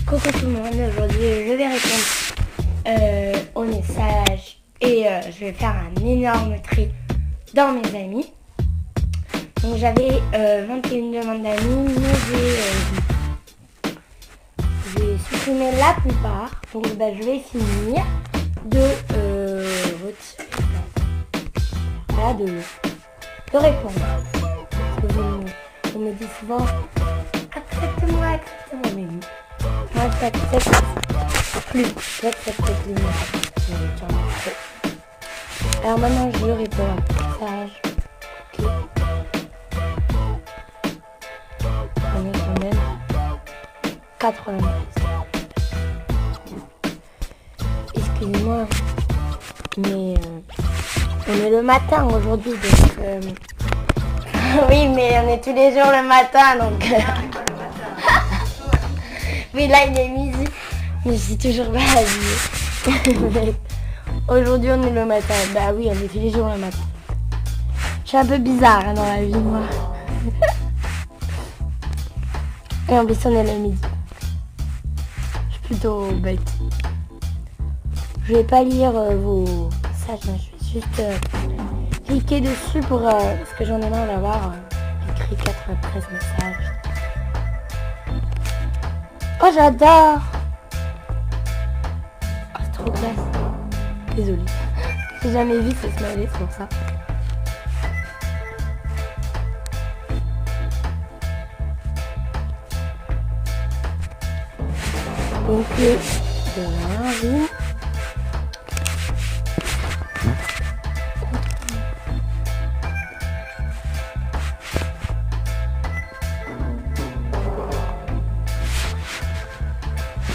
Coucou tout le monde, aujourd'hui je vais répondre aux messages et je vais faire un énorme tri dans mes amis. Donc j'avais 21 demandes d'amis, mais j'ai supprimé la plupart. Donc je vais finir de retirer, voilà, de répondre. Parce que vous me dites souvent accepte-moi, mais oui. Moi j'accepte plus, j'accepte plus. Alors maintenant je réponds à un message. Ok. On est quand même 80. Excusez-moi, mais on est le matin aujourd'hui, donc oui, mais on est tous les jours le matin, donc oui, là il est midi, mais je suis toujours pas habillée. Aujourd'hui on est le matin, bah oui, on est tous les jours le matin. Je suis un peu bizarre hein, dans la vie, moi. Et en plus on est le midi. Je suis plutôt bête. Je vais pas lire vos messages, hein. Je vais juste cliquer dessus pour parce que j'en ai marre d'avoir écrit 93 messages. Oh j'adore. Oh, c'est trop classe. Désolée. J'ai jamais vu ce smiley, c'est pour ça. Donc voilà, oui.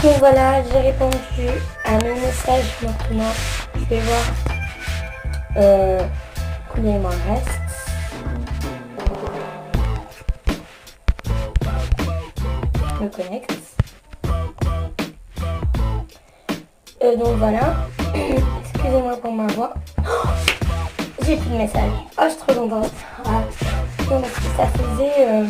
Donc voilà, j'ai répondu à mes messages maintenant. Je vais voir combien il m'en reste. Je me connecte. Donc voilà. Excusez-moi pour ma voix. Oh, j'ai plus de messages. Oh, je suis trop contente. Ah, non, parce que ça faisait...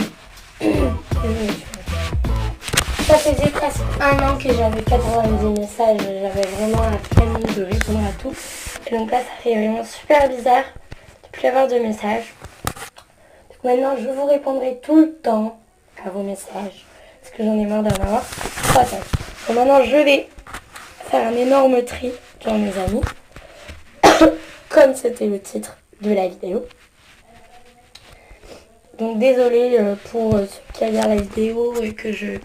Ça faisait presque un an que j'avais 90 messages, j'avais vraiment la flemme de répondre à tout. Et donc là, ça fait vraiment super bizarre de plus avoir de messages. Donc maintenant, je vous répondrai tout le temps à vos messages, parce que j'en ai marre d'en avoir 300. Donc maintenant, je vais faire un énorme tri dans mes amis, comme c'était le titre de la vidéo. Donc désolé pour ceux qui regardent la vidéo et que je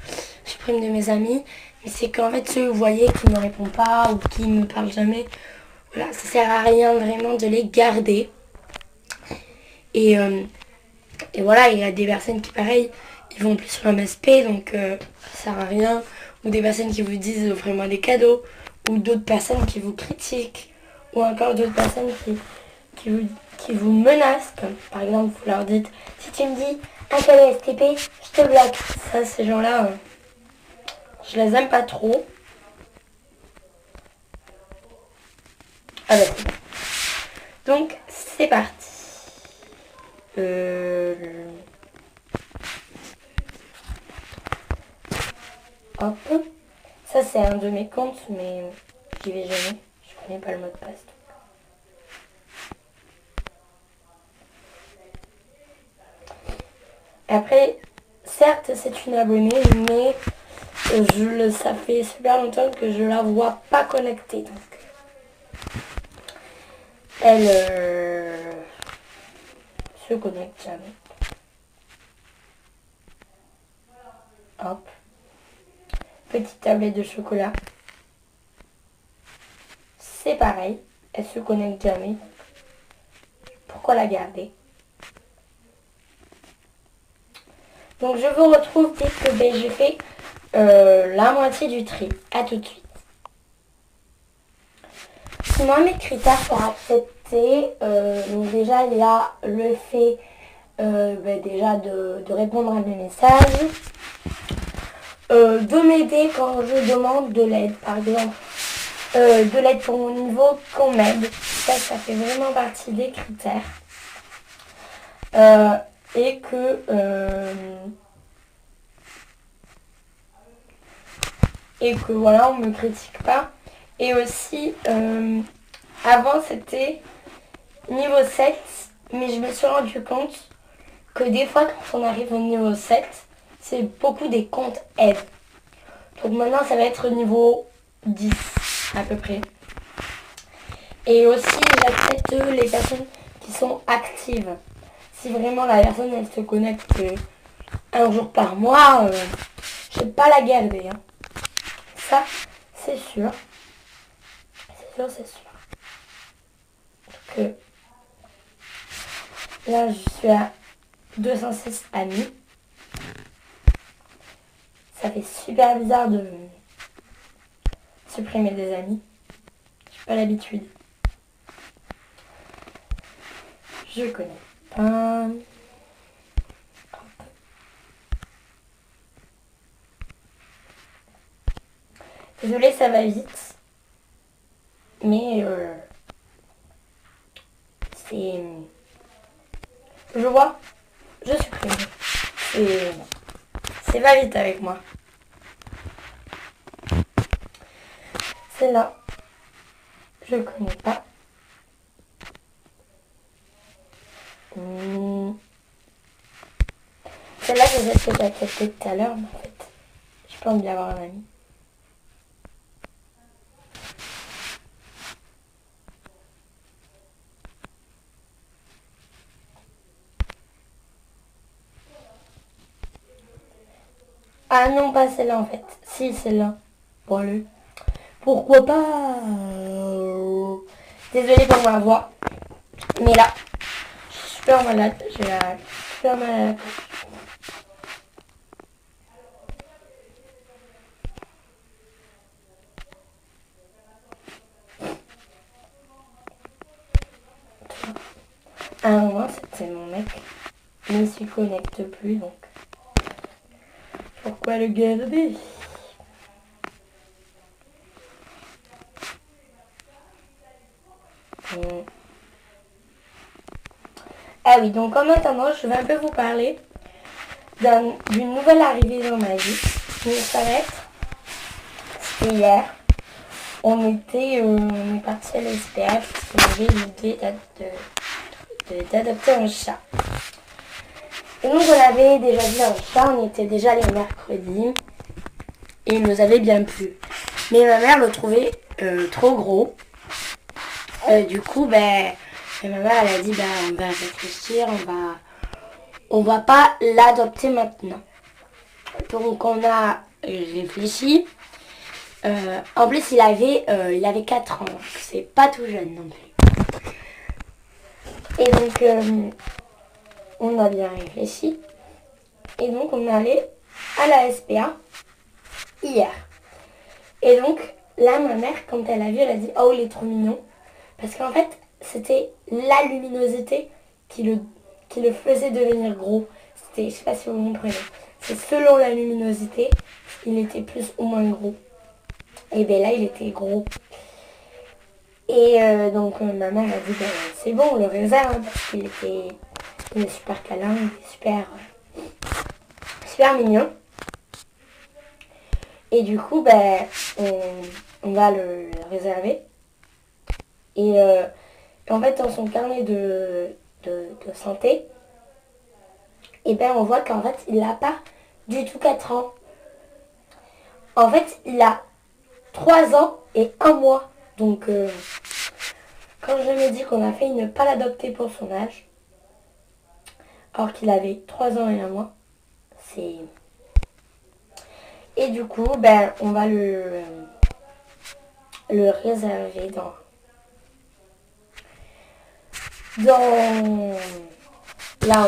supprime de mes amis, mais c'est qu'en fait ceux vous voyez qui ne répondent pas ou qui ne me parlent jamais, voilà, ça sert à rien vraiment de les garder. Et voilà, il y a des personnes qui pareil, ils vont plus sur MSP, donc ça sert à rien, ou des personnes qui vous disent offrez-moi des cadeaux, ou d'autres personnes qui vous critiquent, ou encore d'autres personnes qui vous menacent, comme par exemple vous leur dites si tu me dis un cadeau STP, je te bloque. Ça, ces gens-là, je les aime pas trop. Ah bah c'est bon. Donc c'est parti. Hop. Ça c'est un de mes comptes, mais j'y vais jamais. Je connais pas le mot de passe. Après, certes c'est une abonnée, mais ça fait super longtemps que je la vois pas connectée. Donc elle se connecte jamais. Hop. Petite tablette de chocolat. C'est pareil. Elle se connecte jamais. Pourquoi la garder? Donc je vous retrouve dès que j'ai fait la moitié du tri. A tout de suite. Sinon mes critères pour accepter, donc déjà il y a le fait déjà de répondre à mes messages, de m'aider quand je demande de l'aide, par exemple de l'aide pour mon niveau, qu'on m'aide. Ça fait vraiment partie des critères. Et que et que voilà, on me critique pas. Et aussi, avant c'était niveau 7, mais je me suis rendu compte que des fois quand on arrive au niveau 7, c'est beaucoup des comptes aide. Donc maintenant ça va être niveau 10 à peu près. Et aussi j'accepte les personnes qui sont actives. Si vraiment la personne elle se connecte un jour par mois, je vais pas la garder. Hein. Ça, c'est sûr. C'est sûr, c'est sûr. Donc là je suis à 206 amis. Ça fait super bizarre de supprimer des amis. J'ai pas l'habitude. Je connais pas. Désolée, ça va vite. Mais c'est... Je vois. Je supprime. C'est pas vite avec moi. C'est là. Je connais pas. Celle-là, c'est celle que j'ai acceptée tout à l'heure, mais en fait, j'ai pas envie d'avoir un ami. Ah non, pas celle-là en fait. Si, celle-là. Bon, allez. Pourquoi pas Désolée pour ma voix. Mais là, je suis super malade. J'ai super mal à la tête. À un moment, c'était mon mec. Il ne s'y connecte plus, donc. Pourquoi le garder? Ah oui, donc en attendant, je vais un peu vous parler d'une nouvelle arrivée dans ma vie. Mais ça va être, c'était hier. On est parti à l'SPA parce qu'on avait l'idée d'adopter un chat. Et donc on avait déjà vu un chat, on était déjà les mercredis. Et il nous avait bien plu. Mais ma mère le trouvait trop gros. Du coup, ma mère elle a dit on va réfléchir, on va pas l'adopter maintenant. Donc on a réfléchi. En plus il avait 4 ans, donc c'est pas tout jeune non plus. Et donc on a bien réfléchi. Et donc on est allé à la SPA hier. Et donc là ma mère quand elle a vu, elle a dit oh il est trop mignon. Parce qu'en fait c'était la luminosité qui le faisait devenir gros. C'était, je sais pas si vous comprenez. C'est selon la luminosité, il était plus ou moins gros. Et bien là, il était gros. Et donc ma mère a dit, c'est bon, on le réserve, hein, parce qu'il est super câlin, il est super mignon. Et du coup, on va le réserver. Et en fait, dans son carnet de santé, et on voit qu'en fait, il n'a pas du tout 4 ans. En fait, il a 3 ans et 1 mois. Donc, quand je me dis qu'on a failli ne pas l'adopter pour son âge, alors qu'il avait 3 ans et 1 mois, c'est... Et du coup, on va le réserver dans là,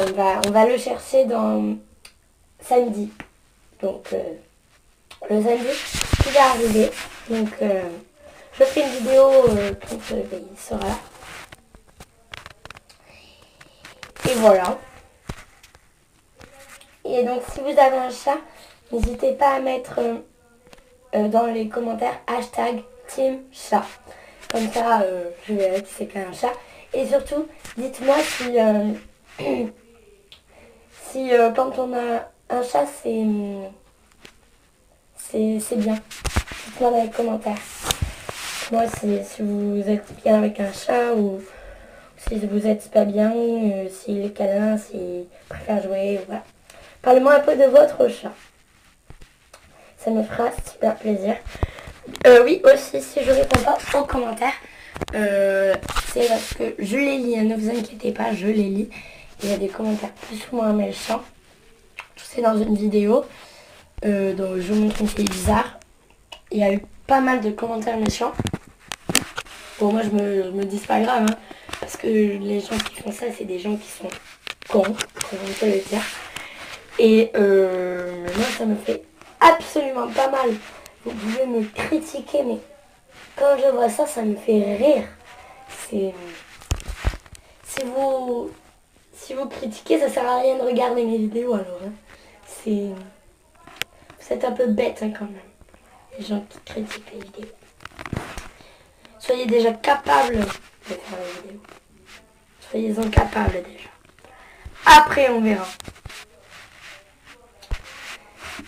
on va le chercher dans samedi. Donc, le samedi, il va arriver. Donc, je ferai une vidéo quand il sera là. Et voilà. Et donc, si vous avez un chat, n'hésitez pas à mettre dans les commentaires hashtag Team Chat. Comme ça, je verrai qui c'est qu'un chat. Et surtout, dites-moi si, quand on a un chat, c'est bien. dites-moi dans les commentaires. Moi, si vous êtes bien avec un chat ou si vous êtes pas bien, s'il est câlin, s'il préfère jouer, voilà. Parlez-moi un peu de votre chat. Ça me fera super plaisir. Oui, aussi, si je réponds pas aux commentaires, c'est parce que je les lis, hein, ne vous inquiétez pas, je les lis. Il y a des commentaires plus ou moins méchants. C'est dans une vidéo dont je vous montre une fille bizarre. Il y a eu pas mal de commentaires méchants. Bon, moi je me dis c'est pas grave, hein, parce que les gens qui font ça, c'est des gens qui sont cons, comme on peut le dire. Et moi ça me fait absolument pas mal. Vous pouvez me critiquer, mais quand je vois ça, ça me fait rire. Si vous critiquez, ça sert à rien de regarder mes vidéos alors. Hein. Vous êtes un peu bête, hein, quand même, les gens qui critiquent les vidéos. Soyez déjà capables de faire les vidéos. Soyez-en capables déjà. Après, on verra.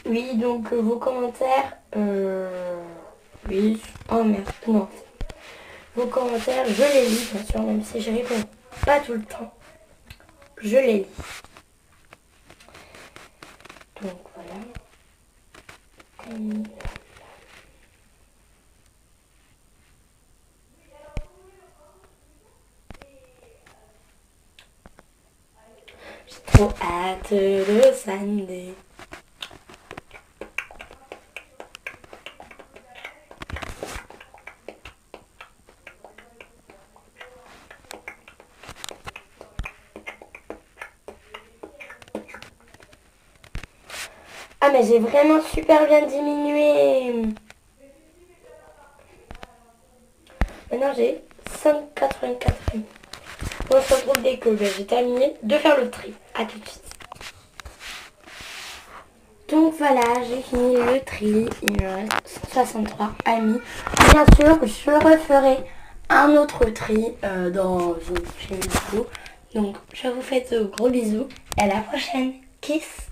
Oui, donc vos commentaires... Oui, oh merde, non. Vos commentaires, je les lis, bien sûr, même si je réponds pas tout le temps. Je les lis. Donc voilà. J'ai trop hâte de samedi. Ah mais j'ai vraiment super bien diminué. Maintenant j'ai 5,84. On se retrouve dès que j'ai terminé de faire le tri. A tout de suite. Donc voilà, j'ai fini le tri. Il me reste 163 amis. Bien sûr, je referai un autre tri dans une prochaine vidéo. Donc je vous fais de gros bisous et à la prochaine. Kiss.